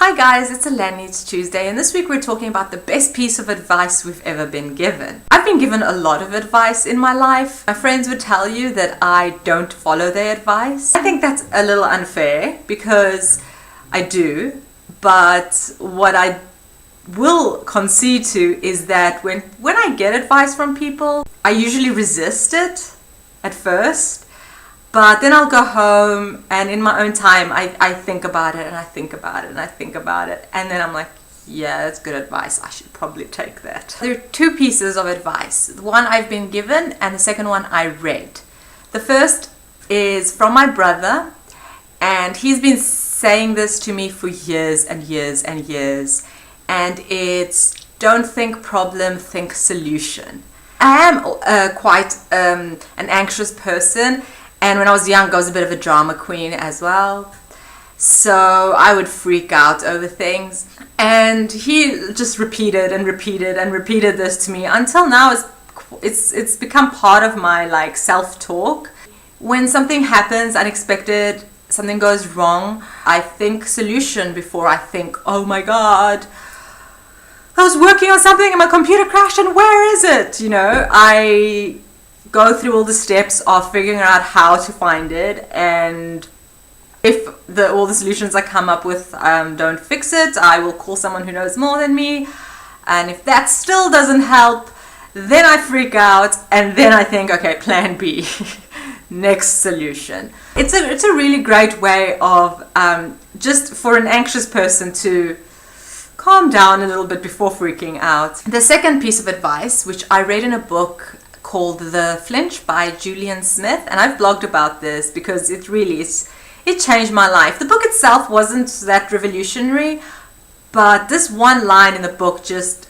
Hi guys, it's Eleni, it's Tuesday, and this week we're talking about the best piece of advice we've ever been given. I've been given a lot of advice in my life. My friends would tell you that I don't follow their advice. I think that's a little unfair because I do, but what I will concede to is that when I get advice from people, I usually resist it at first. But then I'll go home and in my own time, I think about it and I think about it and I think about it. And then I'm like, yeah, that's good advice. I should probably take that. There are two pieces of advice. The one I've been given and the second one I read. The first is from my brother, and he's been saying this to me for years and years and years. And it's don't think problem, think solution. I am quite an anxious person. And when I was young, I was a bit of a drama queen as well. So I would freak out over things. And he just repeated and repeated and repeated this to me until now it's become part of my self-talk. When something happens unexpected, something goes wrong, I think solution before I think, oh my God, I was working on something and my computer crashed and where is it? I go through all the steps of figuring out how to find it, and if all the solutions I come up with don't fix it, I will call someone who knows more than me, and if that still doesn't help, then I freak out and then I think, okay, plan B. Next solution. It's a really great way of just for an anxious person to calm down a little bit before freaking out. The second piece of advice, which I read in a book called The Flinch by Julian Smith, and I've blogged about this because it changed my life. The book itself wasn't that revolutionary, but this one line in the book just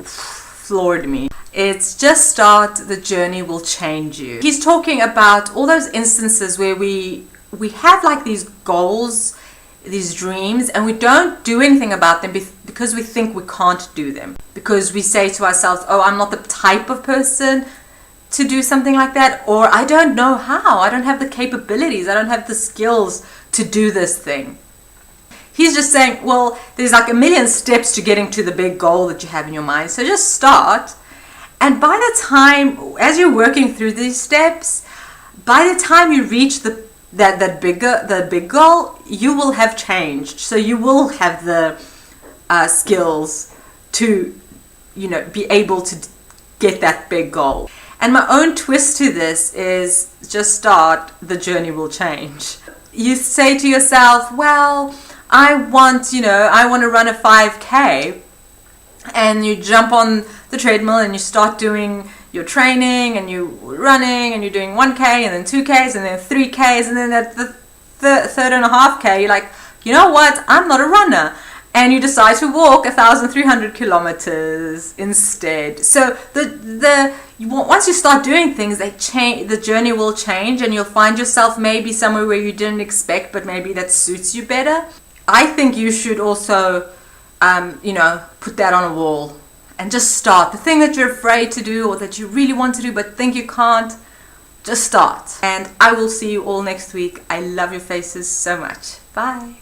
floored me. It's just start, the journey will change you. He's talking about all those instances where we have these goals, these dreams, and we don't do anything about them because we think we can't do them. Because we say to ourselves, oh, I'm not the type of person to do something like that, or I don't know how, I don't have the capabilities, I don't have the skills to do this thing. He's just saying, well, there's a million steps to getting to the big goal that you have in your mind, so just start. And by the time, as you're working through these steps, by the time you reach the big goal, you will have changed. So you will have the skills to, be able to get that big goal. And my own twist to this is just start, the journey will change. You say to yourself, well, I want to run a 5K, and you jump on the treadmill and you start doing your training and you're running and you're doing 1K and then 2Ks and then 3Ks, and then at the third and a half K, you're like, you know what, I'm not a runner. And you decide to walk 1,300 kilometers instead. So once you start doing things, the journey will change, and you'll find yourself maybe somewhere where you didn't expect, but maybe that suits you better. I think you should also, put that on a wall and just start. The thing that you're afraid to do or that you really want to do but think you can't, just start. And I will see you all next week. I love your faces so much. Bye.